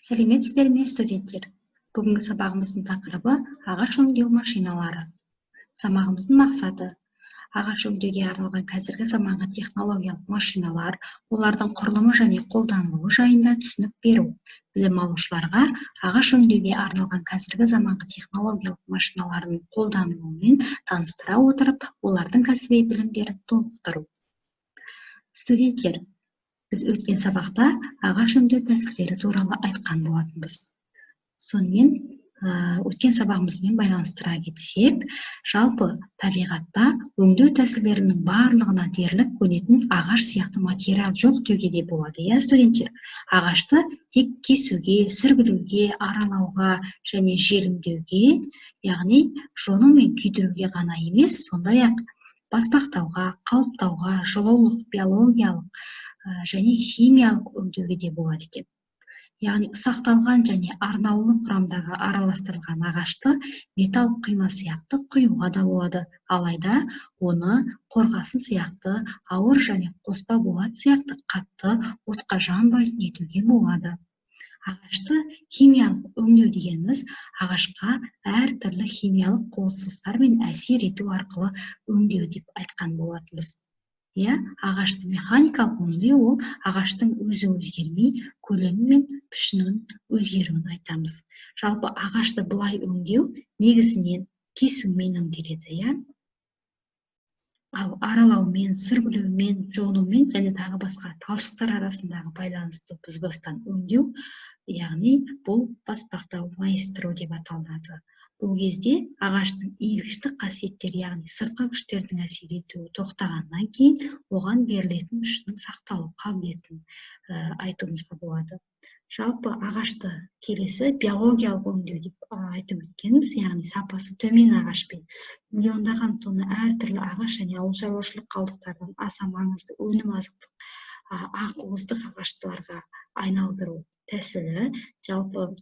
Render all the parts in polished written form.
Сәлеметсіздер ме, студенттер? Бүгінгі сабағымыздың тақырыбы ағаш өңдеу машиналары. Сабағымыздың мақсаты ағаш өңдеуге арналған қазіргі заманғы технологиялық машиналар, олардың құрылымы және қолданылуы жайында түсінік беру. Білім алушыларға ағаш өңдеуге арналған қазіргі заманғы технологиялық машиналардың қолданылуымен таныстыра отырып, олардың кәсіби білімдерін толықтыру. Студенттер, біз өткен сабақта ағаш өңдеу тәсілдері туралы айтқан болатынбыз. Сонымен өткен сабағымызбен байланыстыра кетсек, жалпы табиғатта өңдеу тәсілдерінің барлығына дерлік көнетін ағаш сияқты материал жоқ деуге де болады. Студенттер, ағашты тек кесуге, сүргілеуге, аралауға және желімдеуге, яғни жону мен күйдіруге ғана емес, сондай-ақ баспақтауға, қалыптауға, жылулық, биологиялық және химиялық өңдеуге де болады екен. Яғни ұсақталған және арнаулы құрамдағы араластырылған ағашты металл құйма сияқты құюға да болады. Алайда оны қорғасын сияқты ауыр және қоспа болат сияқты қатты отқа жанбайтын етуге болады. Ағашты химиялық өңдеу дегеніміз ағашқа әртүрлі химиялық қосылыстармен әсер ету арқылы өңдеу деп айтқан болатынбыз. Ағашты механикалық өңдеу ол ағаштың өзі өзгермей, көлемі мен пішінінің өзгеруін айтамыз. Жалпы ағашты былай өңдеу негізінен кесумен өңделеді. Ал аралаумен, сүргілеумен, жонумен және тағы басқа талшықтар арасындағы байланысты бұзбастан өңдеу, яғни бұл баспақтау, майыстыру деп аталады. Бұл кезде ағаштың иілгіштік қасиеттері, яғни сыртқы күштердің әсер етуі тоқтағаннан кейін оған берілетін күшінің сақталу қабілетін айтуымызға болады. Жалпы ағашты келесі биологиялық өңдеу деп айтып өткенбіз, яғни сапасы төмен ағашпен миллиондаған тонна әртүрлі ағаш және ауыл шаруашылық қалдықтардан аса маңызды өнім азықтық ақуыздық ағаштарға айналдыру тәсілі. Жалпы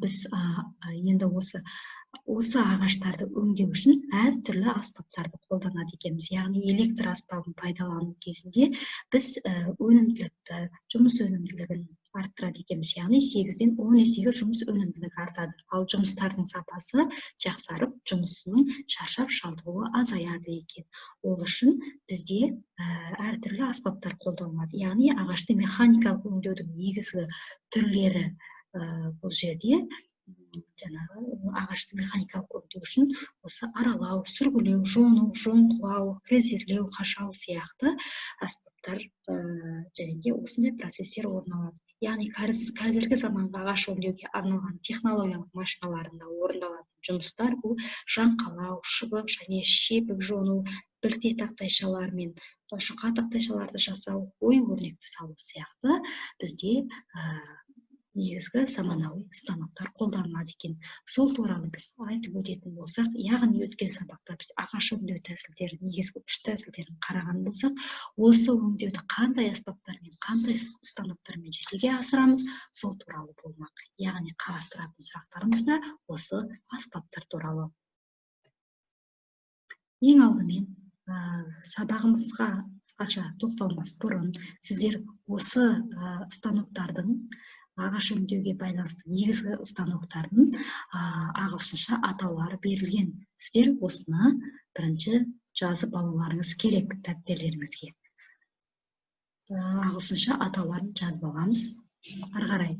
біз енді осы ағаштарды өңдеу үшін әртүрлі аспаптарды қолданады екенбіз. Яғни электр аспабын пайдалану кезінде біз өнімділікті, жұмыс өнімділігін арттырады екенбіз. Яғни 8-ден 10 есеге жұмыс өнімділігі артады. Ал жұмыстардың сапасы жақсарып, жұмысының шаршап шалдығуы азаяды екен. Ол үшін бізде әртүрлі аспаптар қолданылады. Яғни ағашты механикалық өңдеудің негізгі түрлері бұл жерде ағашты механикалық өңдеу үшін осы аралау, сүргілеу, жону, жоңғылау, фрезерлеу, қашау сияқты аспаптар және де осындай процестер орын алады. Яғни қазіргі заманғы ағаш өңдеуге арналған технологиялық машиналарында орындалатын жұмыстар бұл жаңқалау, шыбық және шепік жону, білте тақтайшалар мен жұқа тақтайшаларды жасау, ою-өрнекті салу сияқты бізде негізгі заманауи станоктар қолданылады екен. Сол туралы біз айтып өтетін болсақ, яғни өткен сабақта біз ағаш өңдеу тәсілдері, негізгі 3 тәсілдерін қараған болсақ, осы өңдеуді қандай аспаптармен, қандай станоктармен жүзеге асырамыз, сол туралы болмақ. Яғни қарастыратын сұрақтарымыз да осы аспаптар туралы. Ең алдымен сабағымызға қысқаша тоқталмас бұрын сіздер осы станоктардың ағаш өңдеуге байланысты негізгі станоктардың ағылшынша атаулары берілген. Сіздер осыны бірінші жазып алуларыңыз керек дәптерлеріңізге. Ағылшынша атауларын жазып аламыз. Ары қарай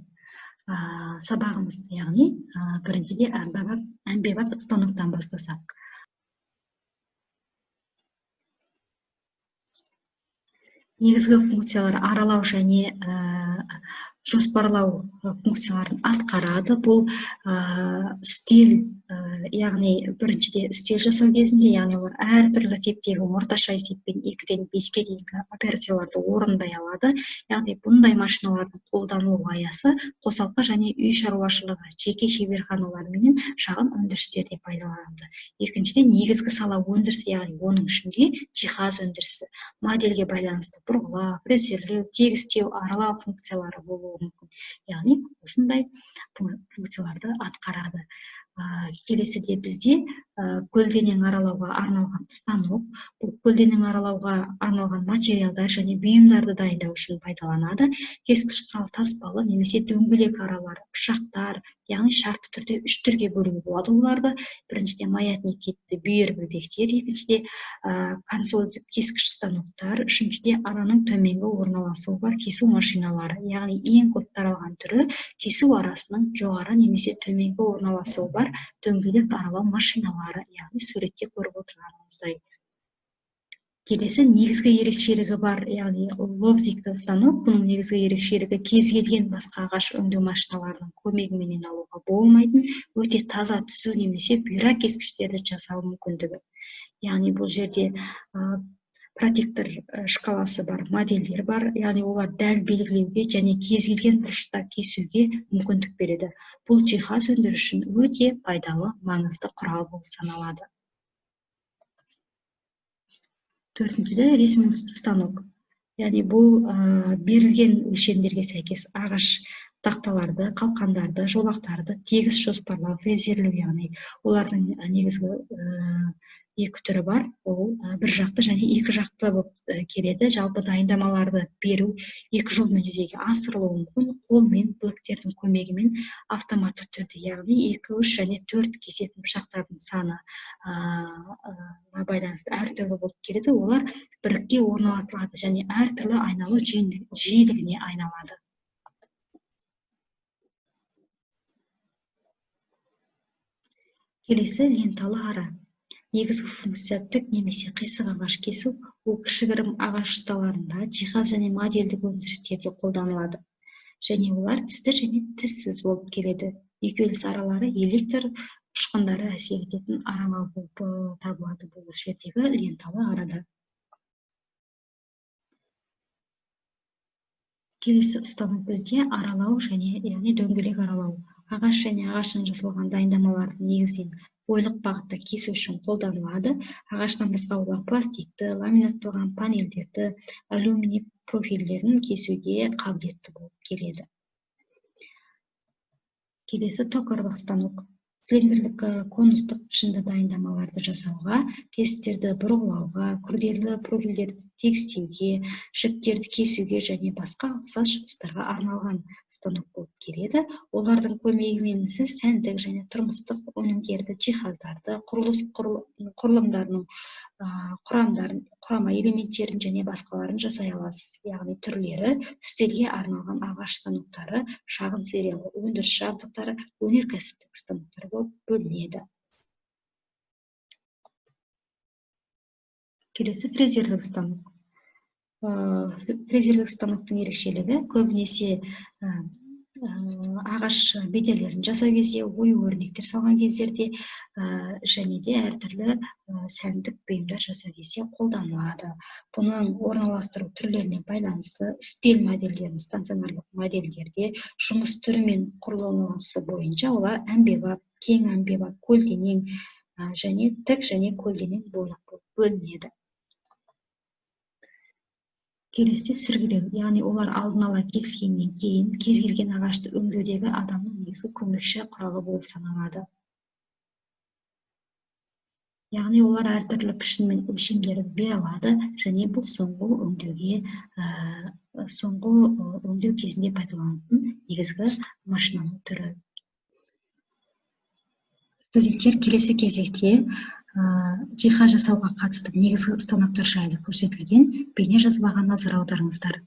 сабағымыз, яғни біріншіде әмбебап станоктан бастасақ. Негізгі функциялар аралау және жоспарлау функцияларын атқарады. Бұл үстел, яғни біріншіде үстел жасау кезінде, яғни олар әртүрлі типтегі орташа есеппен 2-ден 5-ке дейінгі операцияларды орындай алады. Яғни бұндай машиналардың қолдану аясы қосалқы және үй шаруашылығы, жеке шеберханалар мен шағын өндірістерде пайдаланылады. Екіншіден негізгі сала өндірісі, яғни оның ішінде жиһаз өндірісі, модельге байланысты бұрғылау, фрезерлеу, тегістеу, аралау функциялары болуы мүмкін. Яғни осындай функцияларды атқарады. Келесіде бізде көлденең аралауга арналган станок. Бул көлденең аралауга арналган материалдар және буюмдарды дайындау үчүн пайдаланады. Кескич курал таспалы немесе дөңгөлөк аралар, пышактар, яғни шартты түрдө 3 түргө бөлүүгө болот буларды. Биринчиден маятник типти бүйүр билдектер, экинчиде консоль кескич станоктор, үчүнчүдө аранын төмөнгө орналасуу бар кесүү машиналары, яғни эң көп таралган түрү кесүү арасынын жогору немесе төмөнгө орналасуу бар дөңгөлөк аралоо машиналары, яғни суретте көрүп отурганыңыздай. Келесі негізгі ерекшелігі бар, яғни ловзиктік станок. Бұның негізгі ерекшелігі кез келген басқа ағаш өңдеу машиналарының көмегіменен алуға болмайтын өте таза түзу немесе бұйра кескіштерді жасау мүмкіндігі. Яғни бұл жерде протектор шкаласы бар, модельдер бар, яғни олар дәл белгілеуге және кез келген бұрышта кесуге мүмкіндік береді. Бұл жиһаз өндіруші үшін өте пайдалы, маңызды құрал болып саналады. Төртіншіде ресурстық станок. Яғни бұл берілген өлшемдерге сәйкес ағаш тақталарды, қалқандарды, жолақтарды тегіс жоспарлау, фрезерлеу, яғни олардың негізгі екі түрі бар. Ол бір жақты және екі жақты болып келеді. Жалпы дайындамаларды беру екі жолмен жүзеге асырылуы мүмкін. Қолмен, біліктердің көмегімен автоматты түрде, яғни 2, 3 және 4 кесетін пышақтардың саны байланысты әртүрлі болып келеді. Олар бірікке орналастырылады және әртүрлі айналу жиілігіне айналады. Келесі ленталы ара. Негізгі функция тік немесе қисық ағаш кесу. Ол кішігірім ағаш ұсталарында, жиһаз және модельдік өндірістерде қолданылады. Және олар тісті және тіссіз болып келеді. Екеуіліс аралары электр ұшқындары әсер ететін аралау болып табылады бұл жердегі ленталы арада. Келесі ұстаным бізде аралау және яғни дөңгелек аралау. Ағаш және ағаштан жасалған дайындамалардың негізінен бойлық бағытта кесу үшін қолданылады. Ағаштан басқа олар пластикті, ламинатталған панельдерді, алюминий профильдерін кесуге қабілетті болып келеді. Келесі токарьлық станок. Цилиндрлік конустық пішінді дайындамаларды жасауға, тестерді бұрғылауға, күрделі профильдерді текстилге, жіптерді кесуге және басқа ұқсас жұмыстарға арналған станок болып келеді. Олардың көмегімен сіз сәндік және тұрмыстық өнімдерді, жиһаздарды, құрылыс құрылымдарының құрама элементтерін және басқаларын жасай аласыз. Яғни түрлері үстелге арналған ағаш станоктары, шағын сериялы өндіріс жабдықтары, өнеркәсіптік станоктар болып бөлінеді. Келесі фрезерлік станок. Фрезерлік станоктың ерекшелігі көбінесе ағаш бедерлерін жасау кезде, ою өрнектер салған кездерде және де әртүрлі сәндік бұйымдар жасау кезде қолданылады. Бұның орналастыру түрлеріне байланысты үстел модельдерін станционарлық модельдерде жұмыс түрі мен құрылымы бойынша олар әмбебап, кең әмбебап, көлденең және тік және көлденең бойлық болып бөлінеді. Келесі сүргілеу, яғни олар алдын ала кесілгеннен кейін кез келген ағашты өңдеудегі адамның негізгі көмекші құралы болып саналады. Яғни олар әртүрлі пішін мен өлшемдерді бере алады және бұл соңғы өңдеу кезінде пайдаланылатын негізгі машинаның түрі. Студенттер келесі кезекте жиһаз жасауға қатысты негізгі станоктар жайлы көрсетілген бейне жазбаға назар аударыңыздар.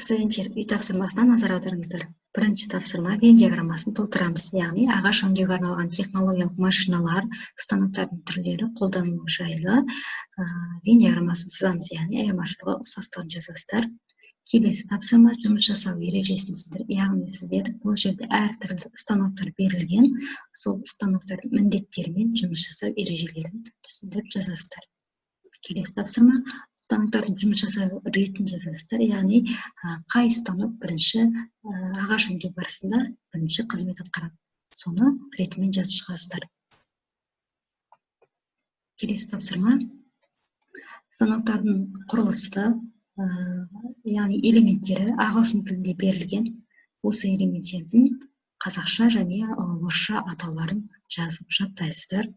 студенттер, үй тапсырмасына назар аударыңыздар. Бірінші тапсырма вен диаграммасын толтырамыз. Яғни ағаш өңдеуге арналған технологиялық машиналар, станоктардың түрлері, қолданылу жайлы вен диаграммасын сызамыз. Яғни айырмашылығы ұқсастығын жазасыздар. Келесі тапсырма жұмыс жасау ережесін түсіндір. Яғни сіздер бұл жерде әртүрлі станоктар берілген, сол станоктар міндеттері мен жұмыс жасау ережелерін түсіндіріп жазасыздар. Келесі тапсырма станоктардың жұмыс жасау ретін жазасыздар. Яғни қай станок бірінші ағаш өңдеу барысында бірінші қызмет атқарады. Соны ретімен жазып шығасыздар. Келесі тапсырма станоктардың құрылысы, яғни элементтері ағылшын тілінде берілген. Осы элементтердің қазақша және орысша атауларын жазып жаттайсыздар.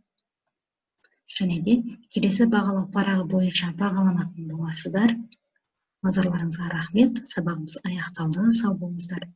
Және де келесі бағалау парағы бойынша бағаланатын боласыздар. Назарларыңызға рахмет. Сабағымыз аяқталды. Сау болыңыздар.